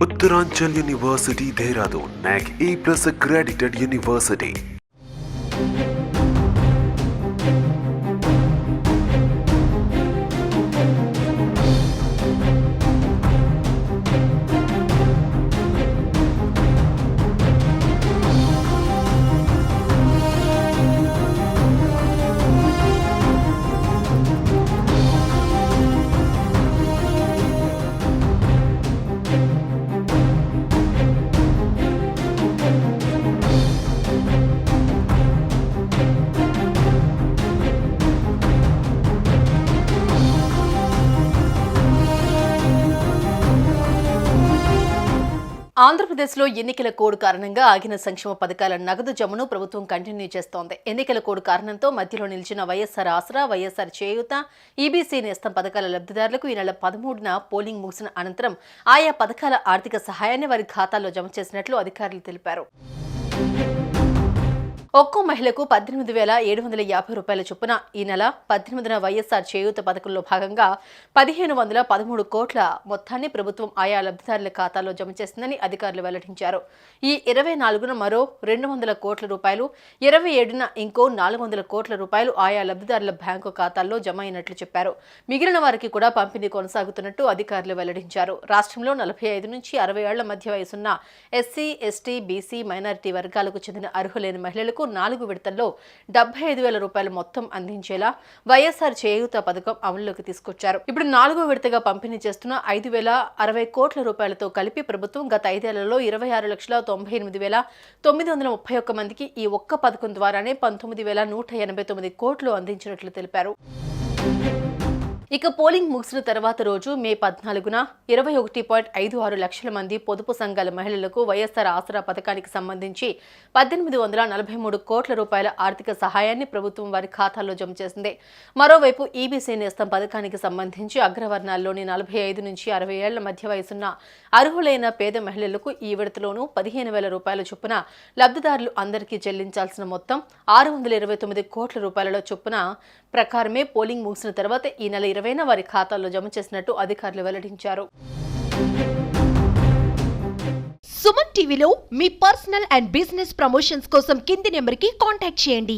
Uttaranchal University, Dehradun, NAC A+ accredited university. ఆంధ్రప్రదేశ్లో ఎన్నికల code కారణంగా ఆగిన సంక్షేమ పథకాల నగదు జమను ప్రభుత్వం కంటిన్యూ చేస్తోంది. ఎన్నికల కోడ్ కారణంతో మధ్యలో నిలిచిన వైఎస్ఆర్ ఆసరా, వైఎస్ఆర్ చేయూత, ఈబీసీ నేస్తం పథకాల లబ్ధిదారులకు ఈ నెల 13న పోలింగ్ ముగిసిన అనంతరం ఆయా పథకాల ఆర్థిక సహాయాన్ని వారి ఖాతాల్లో జమ చేసినట్లు అధికారులు తెలిపారు. ఒక్కో మహిళకు 18,750 రూపాయల చొప్పున ఈ నెల 18న వైఎస్ఆర్ చేయూత పథకంలో భాగంగా 1,513 కోట్ల మొత్తాన్ని ప్రభుత్వం ఆయా లబ్ధిదారుల ఖాతాలో జమ చేసిందని అధికారులు వెల్లడించారు. ఈ 24న మరో 200 కోట్ల రూపాయలు, 27న ఇంకో 400 కోట్ల రూపాయలు ఆయా లబ్ధిదారుల బ్యాంకు ఖాతాల్లో జమ అయినట్లు చెప్పారు. మిగిలిన వారికి కూడా పంపిణీ కొనసాగుతున్నట్టు అధికారులు వెల్లడించారు. రాష్ట్రంలో 45 నుంచి 60 ఏళ్ల మధ్య వయసున్న ఎస్సీ, ఎస్టీ, బీసీ, మైనారిటీ వర్గాలకు చెందిన అర్హులైన మహిళలకు 4 విడతల్లో 75,000 రూపాయలు మొత్తం అందించేలా వైఎస్ఆర్ చేయూత పథకం అమలులోకి తీసుకొచ్చారు. ఇప్పుడు 4వ విడతగా పంపిణీ చేస్తున్న 5,060 కోట్ల రూపాయలతో కలిపి ప్రభుత్వం గత 5 ఏళ్లలో 26,98,931 మందికి ఈ ఒక్క పథకం ద్వారానే 19,189 కోట్లు అందించినట్లు తెలిపారు. ఇక పోలింగ్ ముగిసిన తర్వాత రోజు మే 14న 21.56 లక్షల మంది పొదుపు సంఘాల మహిళలకు వైఎస్ఆర్ ఆసరా పథకానికి సంబంధించి 1,843 కోట్ల రూపాయల ఆర్థిక సహాయాన్ని ప్రభుత్వం వారి ఖాతాల్లో జమ చేసింది. మరోవైపు ఈబీసీ నేస్తం పథకానికి సంబంధించి అగ్రవర్ణాల్లోని 45 నుంచి 60 ఏళ్ల మధ్య వయసున్న అర్హులైన పేద మహిళలకు ఈ విడతలోనూ 15,000 రూపాయల చొప్పున లబ్ధిదారులు అందరికీ చెల్లించాల్సిన మొత్తం 629 కోట్ల రూపాయల చొప్పున ప్రకారమే పోలింగ్ ముగిసిన తర్వాత ఈ నెల 20న వారి ఖాతాల్లో జమ చేసినట్టు అధికారులు వెల్లడించారు. సుమన్ టీవీలో మీ పర్సనల్ అండ్ బిజినెస్ ప్రమోషన్స్ కోసం కింది నెంబర్కి కాంటాక్ట్ చేయండి.